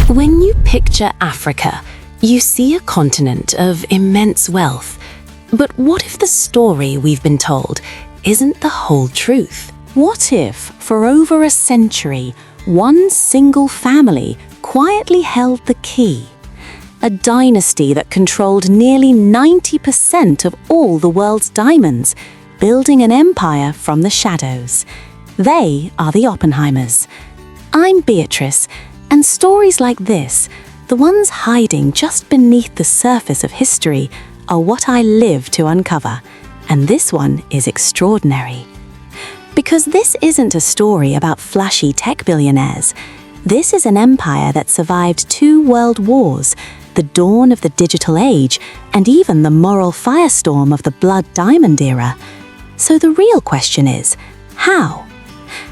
When you picture Africa, you see a continent of immense wealth. But what if the story we've been told isn't the whole truth? What if, for over a century, one single family quietly held the key? A dynasty that controlled nearly 90% of all the world's diamonds, building an empire from the shadows. They are the Oppenheimers. I'm Beatrice, and stories like this, the ones hiding just beneath the surface of history, are what I live to uncover, and this one is extraordinary. Because this isn't a story about flashy tech billionaires. This is an empire that survived 2 world wars, the dawn of the digital age, and even the moral firestorm of the blood diamond era. So the real question is, how?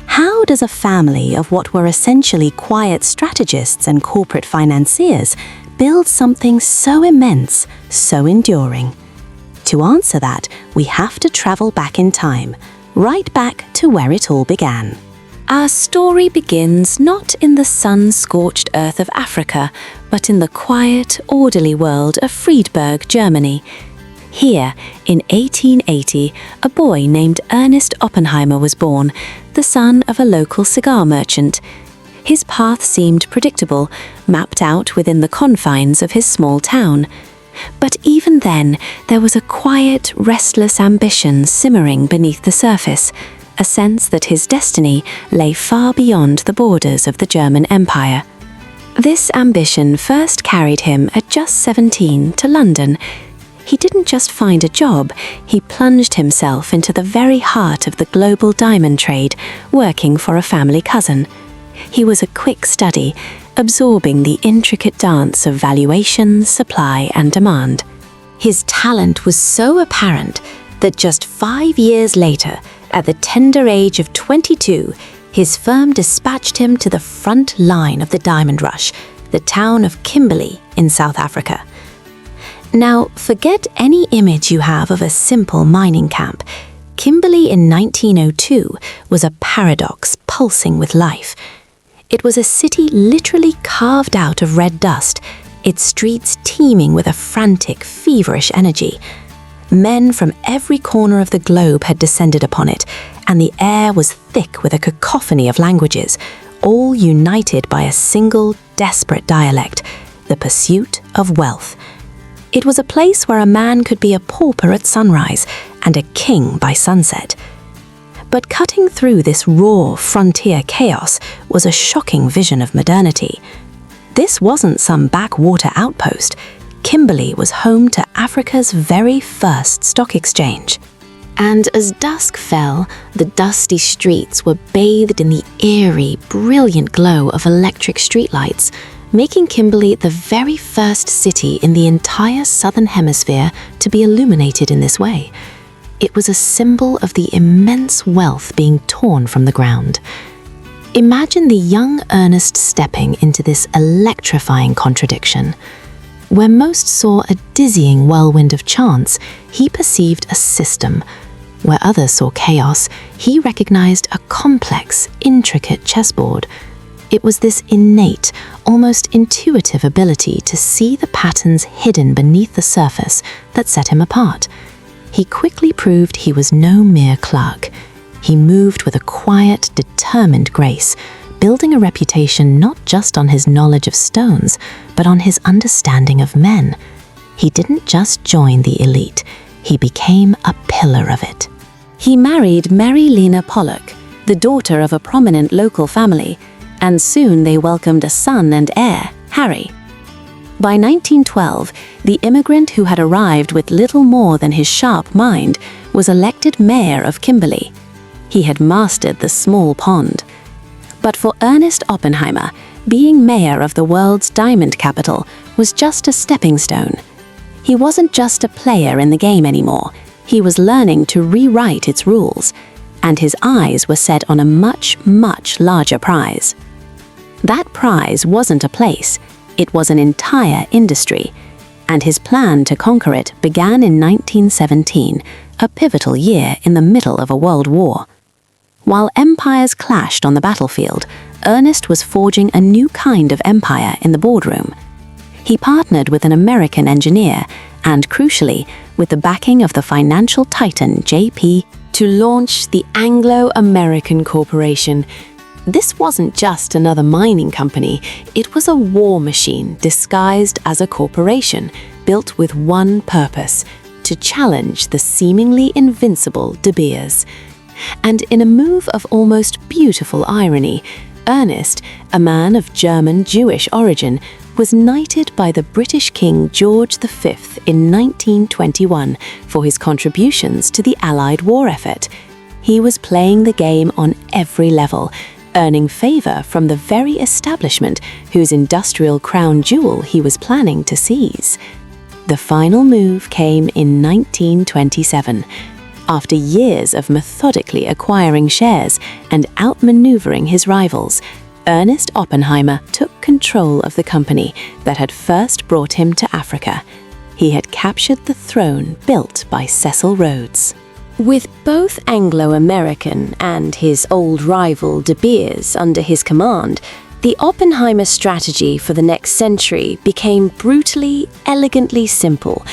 How does a family of what were essentially quiet strategists and corporate financiers build something so immense, so enduring? To answer that, we have to travel back in time, right back to where it all began. Our story begins not in the sun-scorched earth of Africa, but in the quiet, orderly world of Friedberg, Germany. Here, in 1880, a boy named Ernest Oppenheimer was born, the son of a local cigar merchant. His path seemed predictable, mapped out within the confines of his small town. But even then, there was a quiet, restless ambition simmering beneath the surface, a sense that his destiny lay far beyond the borders of the German Empire. This ambition first carried him at just 17 to London. He didn't just find a job, he plunged himself into the very heart of the global diamond trade, working for a family cousin. He was a quick study, absorbing the intricate dance of valuation, supply, and demand. His talent was so apparent that just 5 years later, at the tender age of 22, his firm dispatched him to the front line of the diamond rush, the town of Kimberley in South Africa. Now, forget any image you have of a simple mining camp. Kimberley in 1902 was a paradox pulsing with life. It was a city literally carved out of red dust, its streets teeming with a frantic, feverish energy. Men from every corner of the globe had descended upon it, and the air was thick with a cacophony of languages, all united by a single, desperate dialect, the pursuit of wealth. It was a place where a man could be a pauper at sunrise and a king by sunset. But cutting through this raw, frontier chaos was a shocking vision of modernity. This wasn't some backwater outpost. Kimberley was home to Africa's very first stock exchange. And as dusk fell, the dusty streets were bathed in the eerie, brilliant glow of electric streetlights, making Kimberley the very first city in the entire southern hemisphere to be illuminated in this way. It was a symbol of the immense wealth being torn from the ground. Imagine the young Ernest stepping into this electrifying contradiction. Where most saw a dizzying whirlwind of chance, he perceived a system. Where others saw chaos, he recognized a complex, intricate chessboard. It was this innate, almost intuitive ability to see the patterns hidden beneath the surface that set him apart. He quickly proved he was no mere clerk. He moved with a quiet, determined grace, building a reputation not just on his knowledge of stones, but on his understanding of men. He didn't just join the elite, he became a pillar of it. He married Mary Lena Pollock, the daughter of a prominent local family, and soon they welcomed a son and heir, Harry. By 1912, the immigrant who had arrived with little more than his sharp mind was elected mayor of Kimberley. He had mastered the small pond. But for Ernest Oppenheimer, being mayor of the world's diamond capital was just a stepping stone. He wasn't just a player in the game anymore. He was learning to rewrite its rules, and his eyes were set on a much, much larger prize. That prize wasn't a place, it was an entire industry, and his plan to conquer it began in 1917, a pivotal year in the middle of a world war. While empires clashed on the battlefield, Ernest was forging a new kind of empire in the boardroom. He partnered with an American engineer and, crucially, with the backing of the financial titan JP, to launch the Anglo-American Corporation. This wasn't just another mining company, it was a war machine disguised as a corporation, built with one purpose: to challenge the seemingly invincible De Beers. And in a move of almost beautiful irony, Ernest, a man of German-Jewish origin, was knighted by the British King George V in 1921 for his contributions to the Allied war effort. He was playing the game on every level, earning favour from the very establishment whose industrial crown jewel he was planning to seize. The final move came in 1927. After years of methodically acquiring shares and outmaneuvering his rivals, Ernest Oppenheimer took control of the company that had first brought him to Africa. He had captured the throne built by Cecil Rhodes. With both Anglo-American and his old rival De Beers under his command, the Oppenheimer strategy for the next century became brutally, elegantly simple.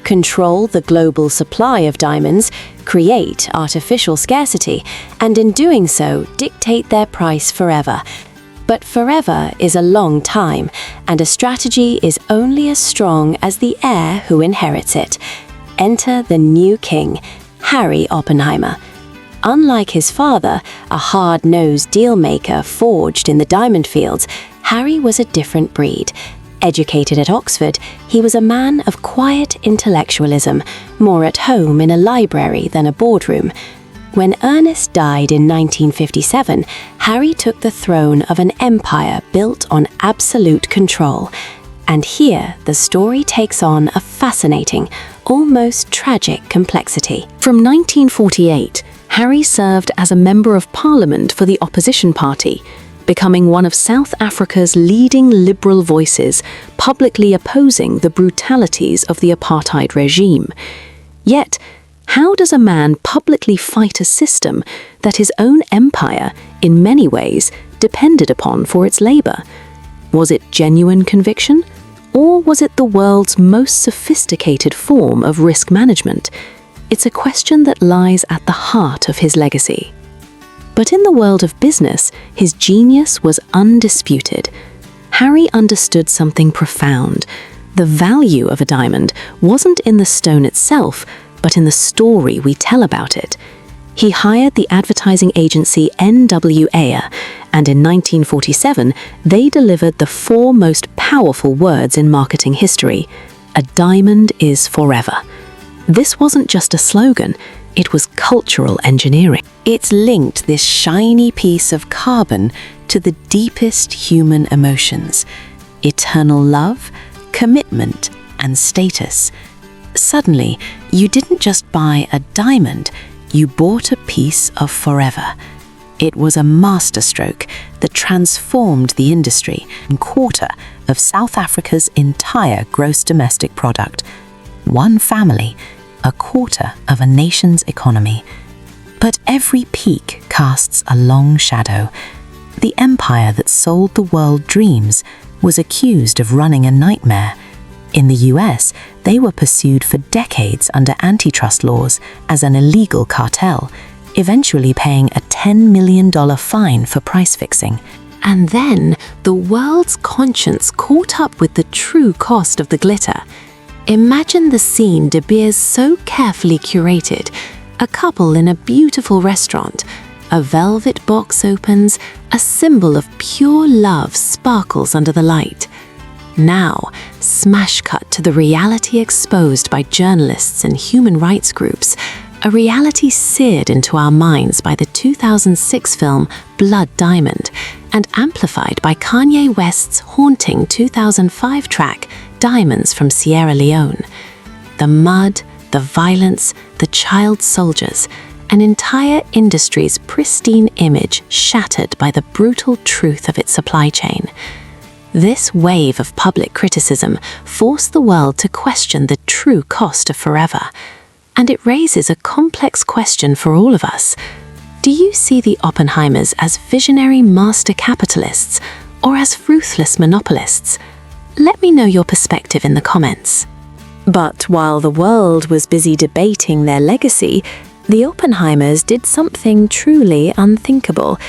Control the global supply of diamonds, create artificial scarcity, and in doing so, dictate their price forever. But forever is a long time, and a strategy is only as strong as the heir who inherits it. Enter the new king, Harry Oppenheimer. Unlike his father, a hard-nosed deal-maker forged in the diamond fields, Harry was a different breed. Educated at Oxford, he was a man of quiet intellectualism, more at home in a library than a boardroom. When Ernest died in 1957, Harry took the throne of an empire built on absolute control. And here, the story takes on a fascinating, almost tragic complexity. From 1948, Harry served as a Member of Parliament for the opposition party, becoming one of South Africa's leading liberal voices, publicly opposing the brutalities of the apartheid regime. Yet, how does a man publicly fight a system that his own empire, in many ways, depended upon for its labor? Was it genuine conviction? Or was it the world's most sophisticated form of risk management? It's a question that lies at the heart of his legacy. But in the world of business, his genius was undisputed. Harry understood something profound. The value of a diamond wasn't in the stone itself, but in the story we tell about it. He hired the advertising agency N.W. Ayer, and in 1947, they delivered the 4 most powerful words in marketing history: "A diamond is forever." This wasn't just a slogan, it was cultural engineering. It linked this shiny piece of carbon to the deepest human emotions: eternal love, commitment, and status. Suddenly, you didn't just buy a diamond, you bought a piece of forever. It was a masterstroke that transformed the industry, a quarter of South Africa's entire gross domestic product. One family, a quarter of a nation's economy. But every peak casts a long shadow. The empire that sold the world dreams was accused of running a nightmare. In the US, they were pursued for decades under antitrust laws as an illegal cartel, eventually paying a $10 million fine for price fixing. And then the world's conscience caught up with the true cost of the glitter. Imagine the scene De Beers so carefully curated: a couple in a beautiful restaurant. A velvet box opens, a symbol of pure love sparkles under the light. Now, smash cut to the reality exposed by journalists and human rights groups, a reality seared into our minds by the 2006 film Blood Diamond, and amplified by Kanye West's haunting 2005 track Diamonds from Sierra Leone. The mud, the violence, the child soldiers, an entire industry's pristine image shattered by the brutal truth of its supply chain. This wave of public criticism forced the world to question the true cost of forever. And it raises a complex question for all of us. Do Do you see the Oppenheimers as visionary master capitalists or as ruthless monopolists? Let me know your perspective in the comments. But while the world was busy debating their legacy, the Oppenheimers did something truly unthinkable.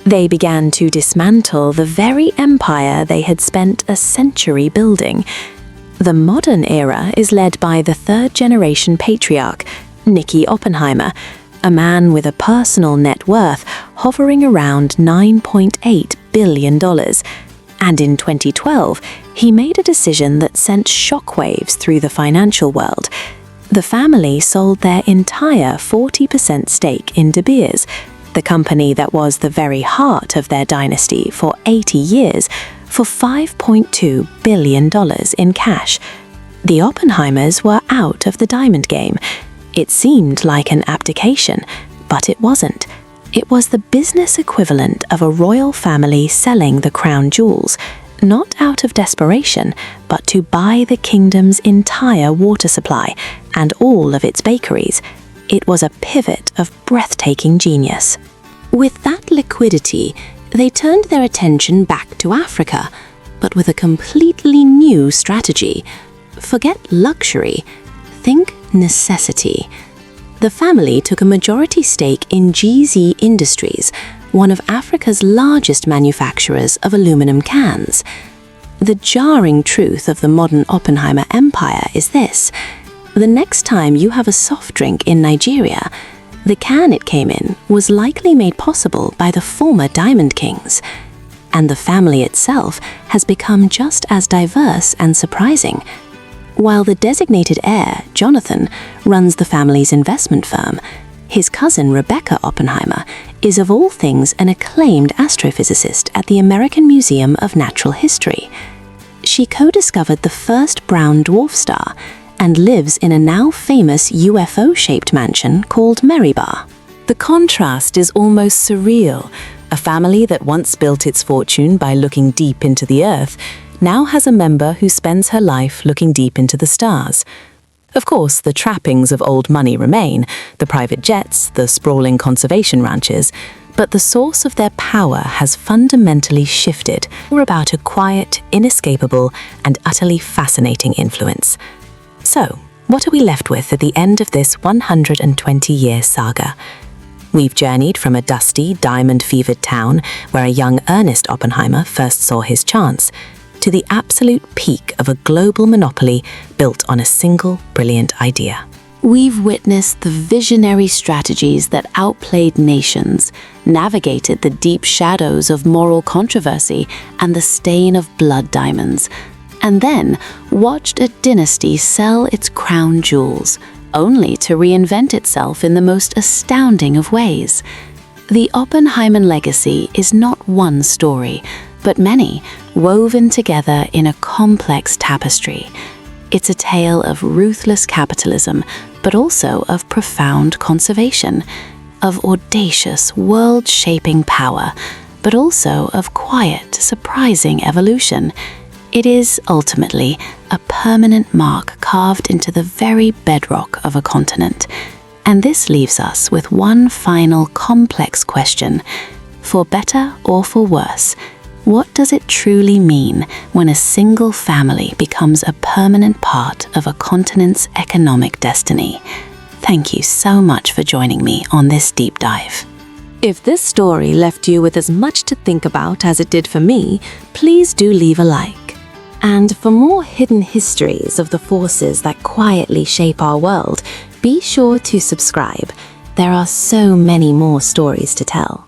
They began to dismantle the very empire they had spent a century building. The modern era is led by the third-generation patriarch, Nicky Oppenheimer, a man with a personal net worth hovering around $9.8 billion. And in 2012, he made a decision that sent shockwaves through the financial world. The family sold their entire 40% stake in De Beers, the company that was the very heart of their dynasty for 80 years, for $5.2 billion in cash. The Oppenheimers were out of the diamond game. It seemed like an abdication, but it wasn't. It was the business equivalent of a royal family selling the crown jewels, not out of desperation, but to buy the kingdom's entire water supply and all of its bakeries. It was a pivot of breathtaking genius. With that liquidity, they turned their attention back to Africa, but with a completely new strategy. Forget luxury, think necessity. The family took a majority stake in GZ Industries, one of Africa's largest manufacturers of aluminum cans. The jarring truth of the modern Oppenheimer empire is this: the next time you have a soft drink in Nigeria, the can it came in was likely made possible by the former Diamond Kings. And the family itself has become just as diverse and surprising. While the designated heir, Jonathan, runs the family's investment firm, his cousin Rebecca Oppenheimer is of all things an acclaimed astrophysicist at the American Museum of Natural History. She co-discovered the first brown dwarf star and lives in a now famous UFO-shaped mansion called Meribah. The contrast is almost surreal. A family that once built its fortune by looking deep into the earth now has a member who spends her life looking deep into the stars. Of course, the trappings of old money remain, the private jets, the sprawling conservation ranches, but the source of their power has fundamentally shifted. We're about a quiet, inescapable, and utterly fascinating influence. So, what are we left with at the end of this 120-year saga? We've journeyed from a dusty, diamond-fevered town where a young Ernest Oppenheimer first saw his chance, to the absolute peak of a global monopoly built on a single brilliant idea. We've witnessed the visionary strategies that outplayed nations, navigated the deep shadows of moral controversy and the stain of blood diamonds, and then watched a dynasty sell its crown jewels, only to reinvent itself in the most astounding of ways. The Oppenheimer legacy is not one story, but many, woven together in a complex tapestry. It's a tale of ruthless capitalism, but also of profound conservation, of audacious, world-shaping power, but also of quiet, surprising evolution. It is, ultimately, a permanent mark carved into the very bedrock of a continent. And this leaves us with one final complex question. For better or for worse, what does it truly mean when a single family becomes a permanent part of a continent's economic destiny? Thank you so much for joining me on this deep dive. If this story left you with as much to think about as it did for me, please do leave a like. And for more hidden histories of the forces that quietly shape our world, be sure to subscribe. There are so many more stories to tell.